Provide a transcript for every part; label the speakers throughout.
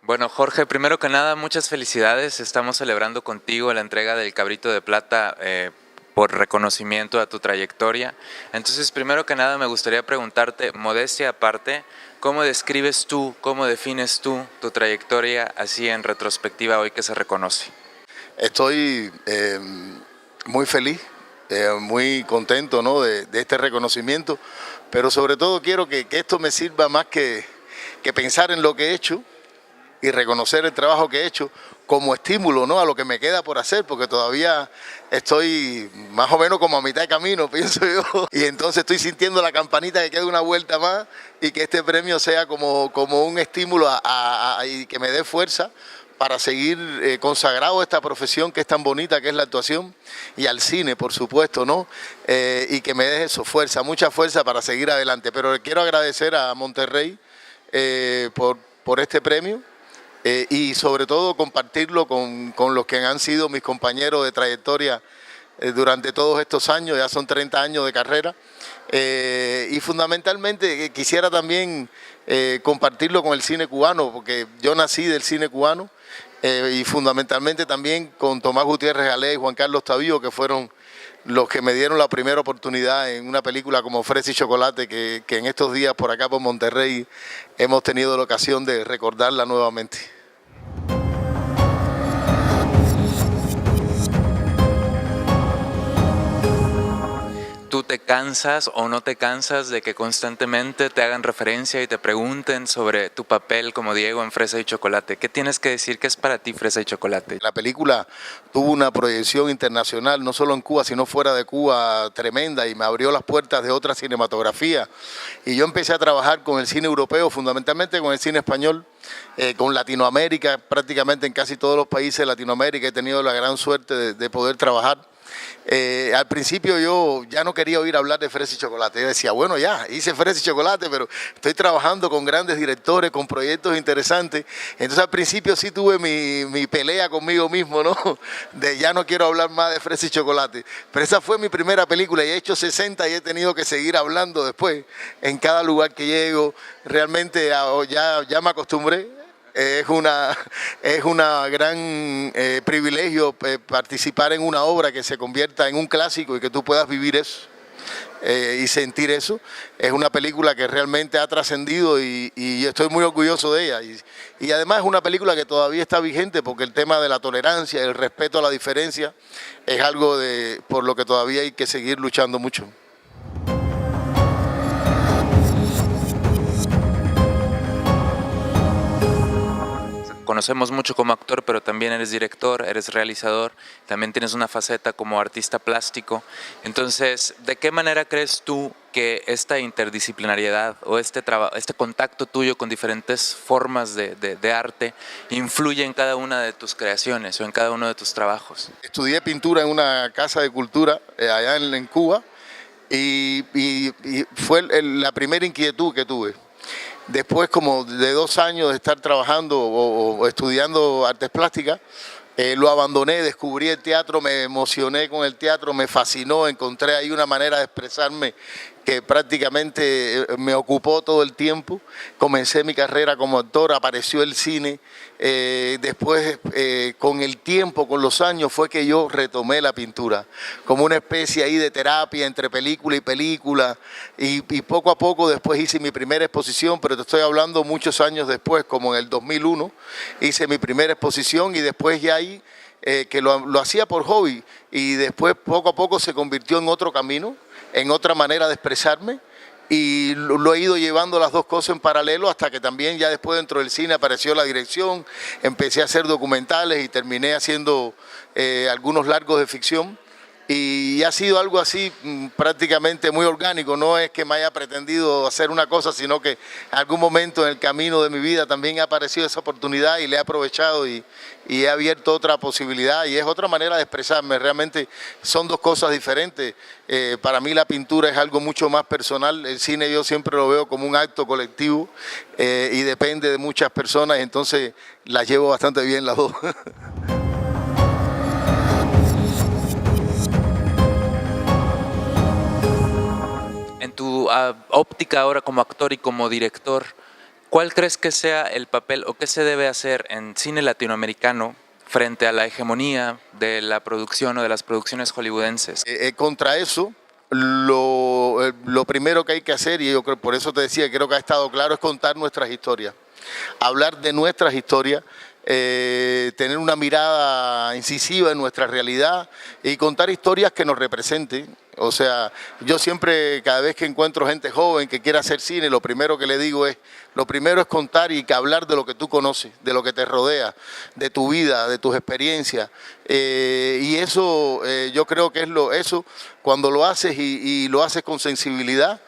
Speaker 1: Bueno, Jorge, primero que nada, muchas felicidades. Estamos celebrando contigo la entrega del Cabrito de Plata por reconocimiento a tu trayectoria. Entonces, primero que nada, me gustaría preguntarte, modestia aparte, ¿cómo describes tú, cómo defines tú tu trayectoria así en retrospectiva hoy que se reconoce?
Speaker 2: Estoy muy feliz, muy contento, ¿no?, de este reconocimiento, pero sobre todo quiero que esto me sirva más que pensar en lo que he hecho y reconocer el trabajo que he hecho como estímulo, ¿no?, a lo que me queda por hacer, porque todavía estoy más o menos como a mitad de camino, pienso yo, y entonces estoy sintiendo la campanita que queda una vuelta más y que este premio sea como un estímulo y que me dé fuerza para seguir consagrado a esta profesión que es tan bonita, que es la actuación, y al cine, por supuesto, ¿no? Y que me dé eso, fuerza, mucha fuerza para seguir adelante. Pero quiero agradecer a Monterrey por este premio y sobre todo compartirlo con los que han sido mis compañeros de trayectoria durante todos estos años, ya son 30 años de carrera. Y fundamentalmente quisiera también compartirlo con el cine cubano, porque yo nací del cine cubano, y fundamentalmente también con Tomás Gutiérrez Galé y Juan Carlos Tavío, que fueron los que me dieron la primera oportunidad en una película como Fresa y Chocolate, que en estos días por acá por Monterrey hemos tenido la ocasión de recordarla nuevamente.
Speaker 1: ¿Tú te cansas o no te cansas de que constantemente te hagan referencia y te pregunten sobre tu papel como Diego en Fresa y Chocolate? ¿Qué tienes que decir? ¿Qué es para ti Fresa y Chocolate?
Speaker 2: La película tuvo una proyección internacional, no solo en Cuba, sino fuera de Cuba, tremenda, y me abrió las puertas de otra cinematografía. Y yo empecé a trabajar con el cine europeo, fundamentalmente con el cine español, con Latinoamérica, prácticamente en casi todos los países de Latinoamérica he tenido la gran suerte de poder trabajar. Al principio yo ya no quería oír hablar de Fresa y Chocolate. Yo decía, bueno, ya hice Fresa y Chocolate, pero estoy trabajando con grandes directores, con proyectos interesantes. Entonces al principio sí tuve mi pelea conmigo mismo, ¿no? De ya no quiero hablar más de Fresa y Chocolate. Pero esa fue mi primera película y he hecho 60 y he tenido que seguir hablando después en cada lugar que llego. Realmente ya me acostumbré. Es una gran privilegio participar en una obra que se convierta en un clásico y que tú puedas vivir eso y sentir eso. Es una película que realmente ha trascendido y estoy muy orgulloso de ella. Y además es una película que todavía está vigente porque el tema de la tolerancia, el respeto a la diferencia, es algo por lo que todavía hay que seguir luchando mucho.
Speaker 1: Conocemos mucho como actor, pero también eres director, eres realizador, también tienes una faceta como artista plástico. Entonces, ¿de qué manera crees tú que esta interdisciplinariedad o este contacto tuyo con diferentes formas de arte influye en cada una de tus creaciones o en cada uno de tus trabajos?
Speaker 2: Estudié pintura en una casa de cultura allá en Cuba y fue la primera inquietud que tuve. Después como de 2 años de estar trabajando o estudiando artes plásticas, lo abandoné, descubrí el teatro, me emocioné con el teatro, me fascinó, encontré ahí una manera de expresarme que prácticamente me ocupó todo el tiempo. Comencé mi carrera como actor, apareció el cine, después con el tiempo, con los años, fue que yo retomé la pintura, como una especie ahí de terapia entre película y película, y poco a poco después hice mi primera exposición, pero te estoy hablando muchos años después, como en el 2001, hice mi primera exposición y después ya ahí, que lo hacía por hobby, y después poco a poco se convirtió en otro camino, en otra manera de expresarme, y lo he ido llevando las dos cosas en paralelo hasta que también ya después dentro del cine apareció la dirección, empecé a hacer documentales y terminé haciendo algunos largos de ficción. Y ha sido algo así prácticamente muy orgánico, no es que me haya pretendido hacer una cosa, sino que en algún momento en el camino de mi vida también ha aparecido esa oportunidad y le he aprovechado y he abierto otra posibilidad y es otra manera de expresarme. Realmente son dos cosas diferentes. Para mí la pintura es algo mucho más personal, el cine yo siempre lo veo como un acto colectivo y depende de muchas personas, entonces las llevo bastante bien las dos.
Speaker 1: En tu óptica ahora como actor y como director, ¿cuál crees que sea el papel o qué se debe hacer en cine latinoamericano frente a la hegemonía de la producción o de las producciones hollywoodenses?
Speaker 2: Contra eso, lo primero que hay que hacer, y yo creo, por eso te decía, creo que ha estado claro, es contar nuestras historias. Hablar de nuestras historias, tener una mirada incisiva en nuestra realidad y contar historias que nos representen. O sea, yo siempre, cada vez que encuentro gente joven que quiera hacer cine, lo primero que le digo es, lo primero es contar y que hablar de lo que tú conoces, de lo que te rodea, de tu vida, de tus experiencias. Y eso, yo creo que eso, cuando lo haces y lo haces con sensibilidad,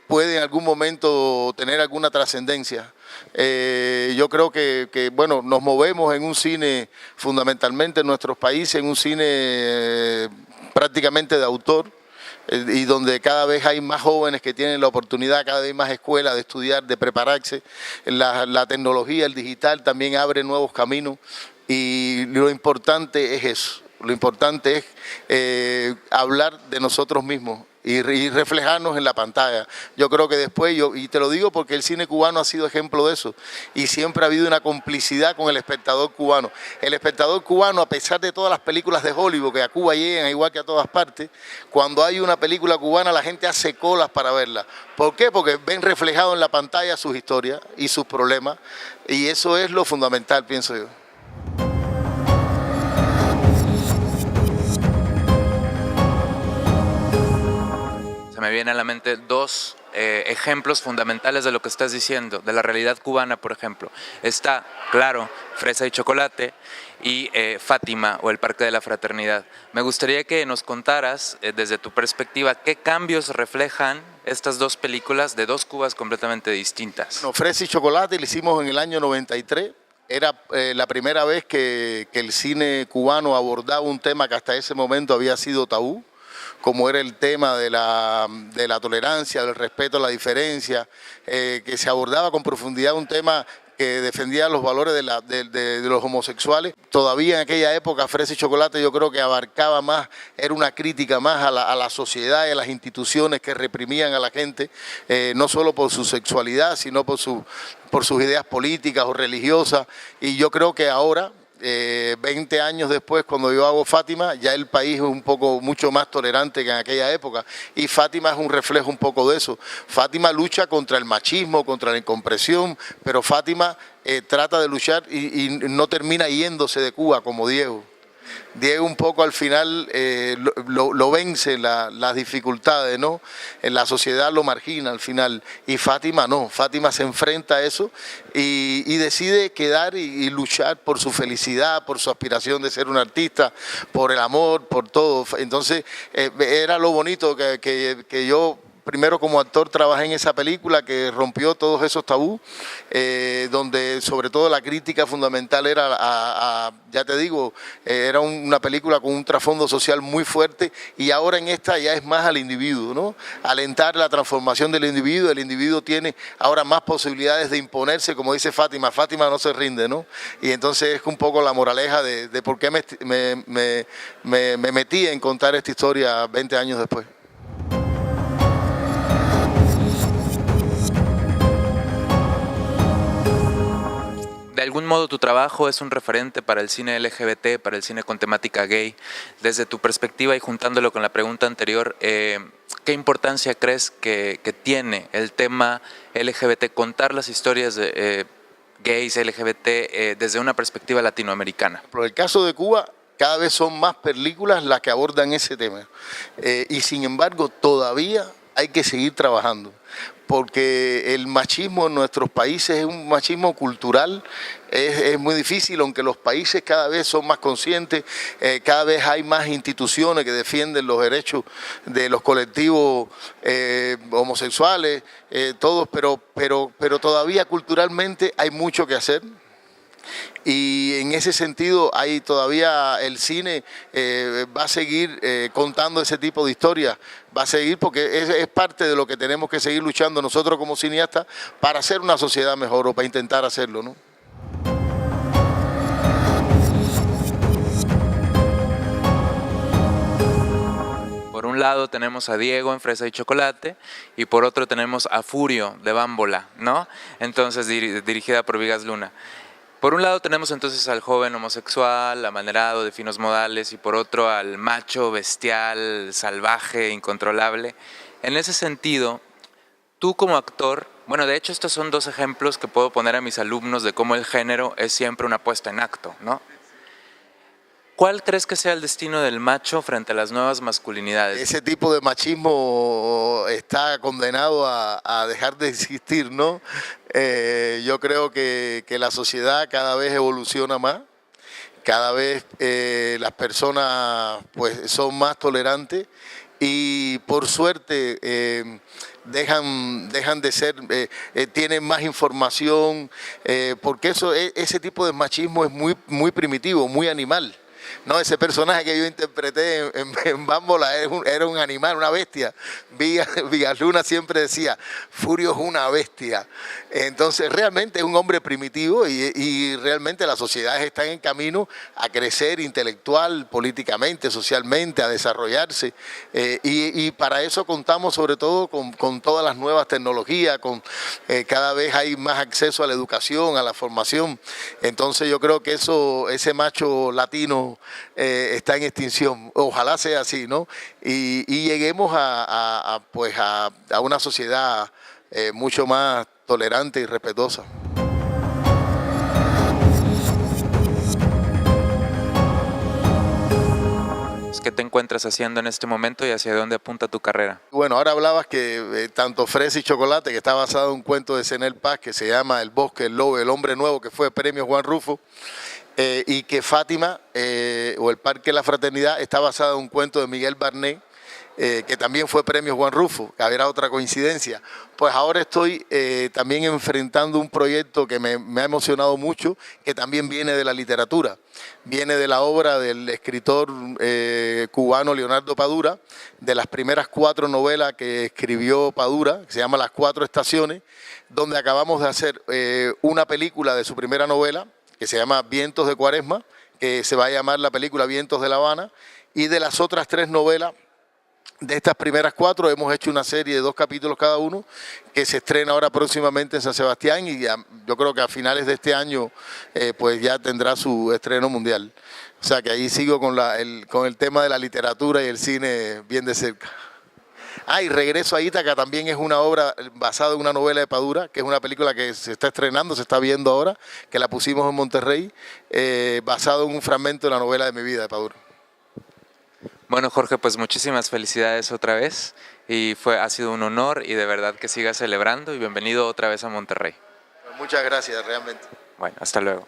Speaker 2: puede en algún momento tener alguna trascendencia. Yo creo que, bueno, nos movemos en un cine, fundamentalmente en nuestros países, en un cine prácticamente de autor, y donde cada vez hay más jóvenes que tienen la oportunidad, cada vez más escuelas de estudiar, de prepararse. La tecnología, el digital también abre nuevos caminos y lo importante es eso. Lo importante es hablar de nosotros mismos y reflejarnos en la pantalla. Yo creo que después, y te lo digo porque el cine cubano ha sido ejemplo de eso, y siempre ha habido una complicidad con el espectador cubano. El espectador cubano, a pesar de todas las películas de Hollywood que a Cuba llegan, igual que a todas partes, cuando hay una película cubana la gente hace colas para verla. ¿Por qué? Porque ven reflejado en la pantalla sus historias y sus problemas, y eso es lo fundamental, pienso yo.
Speaker 1: Se me vienen a la mente dos ejemplos fundamentales de lo que estás diciendo, de la realidad cubana, por ejemplo. Está, claro, Fresa y Chocolate y Fátima o El Parque de la Fraternidad. Me gustaría que nos contaras, desde tu perspectiva, qué cambios reflejan estas dos películas de dos Cubas completamente distintas.
Speaker 2: No, Fresa y Chocolate lo hicimos en el año 93. Era la primera vez que el cine cubano abordaba un tema que hasta ese momento había sido tabú, como era el tema de la tolerancia, del respeto a la diferencia, que se abordaba con profundidad un tema que defendía los valores de los homosexuales. Todavía en aquella época Fresa y Chocolate yo creo que abarcaba más, era una crítica más a la sociedad y a las instituciones que reprimían a la gente, no solo por su sexualidad, sino por sus ideas políticas o religiosas. Y yo creo que ahora, 20 años después, cuando yo hago Fátima, ya el país es mucho más tolerante que en aquella época, y Fátima es un reflejo un poco de eso. Fátima lucha contra el machismo, contra la incompresión, pero Fátima trata de luchar y no termina yéndose de Cuba como Diego. Diego un poco al final lo vence las dificultades, ¿no? En la sociedad lo margina al final, y Fátima no, Fátima se enfrenta a eso y decide quedar y luchar por su felicidad, por su aspiración de ser un artista, por el amor, por todo. Entonces era lo bonito que yo primero como actor trabajé en esa película que rompió todos esos tabús, donde sobre todo la crítica fundamental era, ya te digo, era una película con un trasfondo social muy fuerte, y ahora en esta ya es más al individuo, ¿no? Alentar la transformación del individuo. El individuo tiene ahora más posibilidades de imponerse, como dice Fátima. Fátima no se rinde, ¿no? Y entonces es un poco la moraleja de por qué me metí en contar esta historia 20 años después.
Speaker 1: De algún modo tu trabajo es un referente para el cine LGBT, para el cine con temática gay. Desde tu perspectiva y juntándolo con la pregunta anterior, ¿qué importancia crees que tiene el tema LGBT, contar las historias de gays, LGBT, desde una perspectiva latinoamericana?
Speaker 2: Por el caso de Cuba, cada vez son más películas las que abordan ese tema. Y sin embargo, todavía hay que seguir trabajando, porque el machismo en nuestros países es un machismo cultural, es muy difícil, aunque los países cada vez son más conscientes, cada vez hay más instituciones que defienden los derechos de los colectivos homosexuales, todos, pero todavía culturalmente hay mucho que hacer. Y en ese sentido hay todavía el cine va a seguir contando ese tipo de historias, va a seguir porque es parte de lo que tenemos que seguir luchando nosotros como cineastas para hacer una sociedad mejor o para intentar hacerlo, ¿no?
Speaker 1: Por un un lado tenemos a Diego en Fresa y Chocolate y por otro tenemos a Furio de Bámbola, ¿no? Entonces dirigida por Vigas Luna. Por un lado tenemos entonces al joven homosexual, amanerado, de finos modales, y por otro al macho, bestial, salvaje, incontrolable. En ese sentido, tú como actor, bueno, de hecho estos son dos ejemplos que puedo poner a mis alumnos de cómo el género es siempre una puesta en acto, ¿no? ¿Cuál crees que sea el destino del macho frente a las nuevas masculinidades?
Speaker 2: Ese tipo de machismo está condenado a dejar de existir, ¿no? Yo creo que la sociedad cada vez evoluciona más, cada vez las personas pues, son más tolerantes y por suerte dejan de ser, tienen más información, porque ese tipo de machismo es muy primitivo, muy animal. No, ese personaje que yo interpreté en Bámbola era un animal, una bestia. Vigas Luna siempre decía, Furio es una bestia. Entonces realmente es un hombre primitivo y realmente las sociedades están en camino a crecer intelectual, políticamente, socialmente, a desarrollarse. Y para eso contamos sobre todo con todas las nuevas tecnologías, cada vez hay más acceso a la educación, a la formación. Entonces yo creo que ese macho latino está en extinción. Ojalá sea así, ¿no? Y lleguemos pues a una sociedad mucho más tolerante y respetuosa.
Speaker 1: ¿Qué te encuentras haciendo en este momento y hacia dónde apunta tu carrera?
Speaker 2: Bueno, ahora hablabas que tanto Fresa y Chocolate, que está basado en un cuento de Cenel Paz que se llama El Bosque, el Lobo, el Hombre Nuevo, que fue premio Juan Rufo, y que Fátima, o el Parque de la Fraternidad, está basado en un cuento de Miguel Barnet, que también fue premio Juan Rufo, que habrá otra coincidencia. Pues ahora estoy también enfrentando un proyecto que me ha emocionado mucho, que también viene de la literatura. Viene de la obra del escritor cubano Leonardo Padura, de las primeras 4 novelas que escribió Padura, que se llama Las 4 Estaciones, donde acabamos de hacer una película de su primera novela, que se llama Vientos de Cuaresma, que se va a llamar la película Vientos de La Habana, y de las otras 3 novelas, de estas primeras 4 hemos hecho una serie de 2 capítulos cada uno que se estrena ahora próximamente en San Sebastián y yo creo que a finales de este año pues ya tendrá su estreno mundial. O sea que ahí sigo con el tema de la literatura y el cine bien de cerca. Y Regreso a Ítaca también es una obra basada en una novela de Padura, que es una película que se está estrenando, se está viendo ahora, que la pusimos en Monterrey, basado en un fragmento de la novela de mi vida de Padura.
Speaker 1: Bueno, Jorge, pues muchísimas felicidades otra vez y ha sido un honor y de verdad que sigas celebrando y bienvenido otra vez a Monterrey.
Speaker 2: Muchas gracias, realmente.
Speaker 1: Bueno, hasta luego.